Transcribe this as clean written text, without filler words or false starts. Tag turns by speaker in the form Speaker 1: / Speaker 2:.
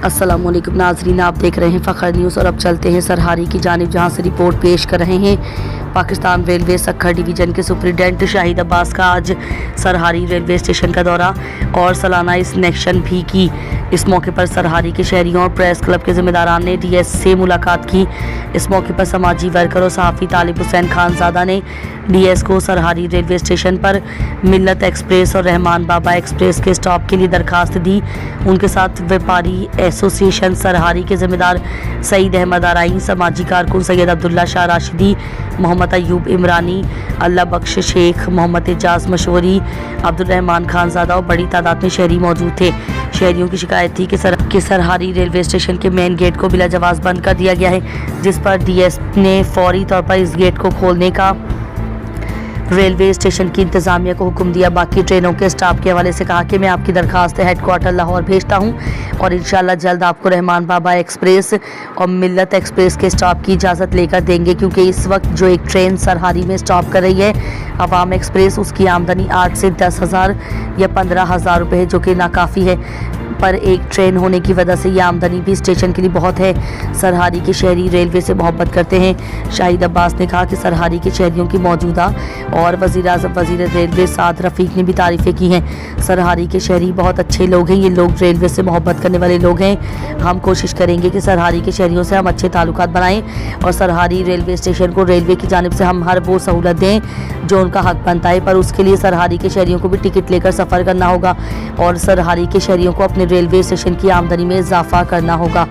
Speaker 1: अस्सलामुअलैकुम नाजरीन, आप देख रहे हैं फ़खर न्यूज़ और अब चलते हैं सरहारी की जानिब, जहां से रिपोर्ट पेश कर रहे हैं पाकिस्तान रेलवे सक्खर डिवीज़न के सुपरिटेंडेंट शाहिद अब्बास का आज सरहारी रेलवे स्टेशन का दौरा और सालाना इंस्पेक्शन भी की। इस मौके पर सरहारी के शहरियों और प्रेस क्लब के ज़िम्मेदारान ने डीएस से मुलाकात की। इस मौके पर समाजी वर्कर और सहाफ़ी तालिब हुसैन खानज़ादा ने डीएस को सरहारी रेलवे स्टेशन पर मिल्लत एक्सप्रेस और रहमान बाबा एक्सप्रेस के स्टॉप के लिए दरखास्त दी। उनके साथ व्यापारी एसोसिएशन सरहारी के ज़िम्मेदार सईद अहमद आराई, समाजी कारकुन सैयद अब्दुल्ला शाह राशिदी, मोहम्मद अयूब इमरानी, अल्लाह बख्श शेख, मोहम्मद एजाज मशवरी, अब्दुल रहमान खानज़ादा और बड़ी तादाद में शहरी मौजूद थे। शहरियों की शिकायत थी कि सरहारी रेलवे स्टेशन के मेन गेट को बिला जवाज़ बंद कर दिया गया है, जिस पर डीएस ने फौरी तौर पर इस गेट को खोलने का रेलवे स्टेशन की इंतज़ामिया को हुक्म दिया। बाकी ट्रेनों के स्टाफ के हवाले से कहा कि मैं आपकी दरखास्त हेडक्वार्टर लाहौर भेजता हूं और इंशाल्लाह जल्द आपको रहमान बाबा एक्सप्रेस और मिल्लत एक्सप्रेस के स्टॉप की इजाज़त लेकर देंगे, क्योंकि इस वक्त जो एक ट्रेन सरहारी में स्टॉप कर रही है अवाम एक्सप्रेस, उसकी आमदनी 8 से 10,000 या 15,000 रुपये है, जो कि नाकाफ़ी है। पर एक ट्रेन होने की वजह से ये आमदनी भी स्टेशन के लिए बहुत है। सरहारी के शहरी रेलवे से मोहब्बत करते हैं। शाहिद अब्बास ने कहा कि सरहारी के शहरियों की मौजूदा और वज़ीर-ए-आज़म वज़ीर रेलवे साद रफ़ीक ने भी तारीफ़ें की हैं। सरहारी के शहरी बहुत अच्छे लोग हैं, ये लोग रेलवे से मोहब्बत करने वाले लोग हैं। हम कोशिश करेंगे कि सरहारी के शहरियों से हम अच्छे ताल्लुकात बनाएँ और सरहारी रेलवे स्टेशन को रेलवे की जानिब से हम हर वो सहूलत दें जो उनका हक बनता है। पर उसके लिए सरहारी के शहरियों को भी टिकट लेकर सफ़र करना होगा और सरहारी के शहरियों को अपने रेलवे स्टेशन की आमदनी में इजाफा करना होगा।